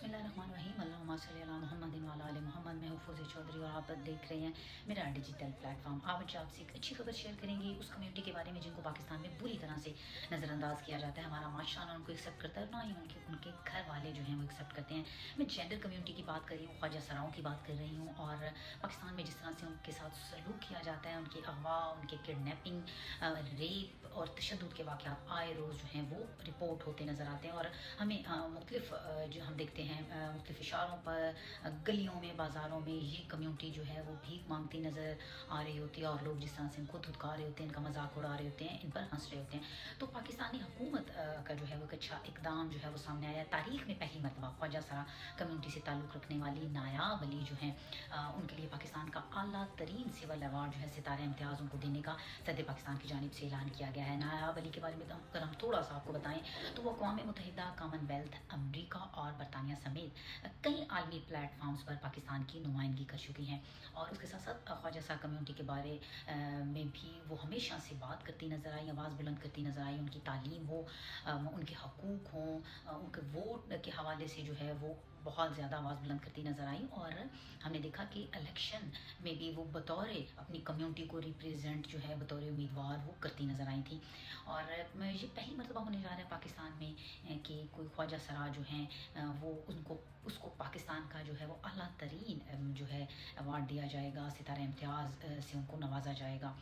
बिस्मिल्लाहिर्रहमानिर्रहीम अल्लाहुम्मा सल्ली अला मुहम्मदिन व अला आलि मोहम्मद। मैं हूँ फौज़ी चौधरी और आप देख रहे हैं मेरा डिजिटल प्लेटफॉर्म। आज आपसे एक अच्छी खबर शेयर करेंगे उस कम्युनिटी के बारे में जिनको पाकिस्तान में बुरी तरह से नज़रअंदाज किया जाता है। हमारा माशरा ना उनको एक्सेप्ट करता है, ना ही उनके घर वाले जो हैं वो एक्सेप्ट करते हैं। मैं जेंडर कम्युनिटी की बात कर रही हूँ, ख्वाजा सराओं की बात कर रही हूँ। और पाकिस्तान में जिस तरह से उनके साथ सलूक किया जाता है, उनके अगवा, उनके किडनैपिंग, रेप और तशद्दुद के वाक़यात आए रोज़ जो हैं वो रिपोर्ट होते नज़र आते हैं। और हमें मुख्तलिफ जो हम देखते हैं मुख्तलिफ इशारों पर गलियों में, बाज़ारों में ये कम्युनिटी जो है वो भीख मांगती नज़र आ रही होती है। और लोग जिस तरह से इनको धुतका रहे होते हैं, इनका मजाक उड़ा रहे होते हैं, इन पर हंस रहे होते हैं। तो पाकिस्तानी हुकूमत का जो है वो एक अच्छा इकदाम जो है वो सामने आया। तारीख में पहली मरतबा ख्वाजा सरा कम्युनिटी से ताल्लुक़ रखने वाली नायाब अली जो हैं उनके लिए पाकिस्तान का आला तरीन सिविल अवार्ड जो है सितारे इम्तियाज़ उनको देने का सदर पाकिस्तान की जानिब से ऐलान किया गया है। नायाब अली के बारे में अगर हम थोड़ा सा आपको बताएं तो वो अक़वाम मुत्तहिदा, कॉमनवेल्थ, अमरीका और बरतानिया समेत कई आलमी प्लेटफॉर्म्स पर पाकिस्तान की नुमाइंदगी कर चुकी हैं। और उसके साथ साथ ख्वाजा सरा कम्युनिटी के बारे में भी वो हमेशा से बात करती नज़र आई, आवाज़ बुलंद करती नज़र आई। उनकी तालीम हो, उनके हकूक़ हों, उनके वोट के हवाले से जो है वो बहुत ज़्यादा आवाज़ बुलंद करती नज़र आई। और हमने देखा कि इलेक्शन में भी वो बतौर अपनी कम्युनिटी को रिप्रेजेंट जो है बतौर उम्मीदवार वो करती नज़र आई थी। और ये पहली मरतबा होने जा रहा है पाकिस्तान में कि कोई ख्वाजा सरा जो हैं वो उसको पाकिस्तान का जो है वो आला तरीन जो है अवार्ड दिया जाएगा, सितारा इम्तियाज़ से उनको नवाजा जाएगा।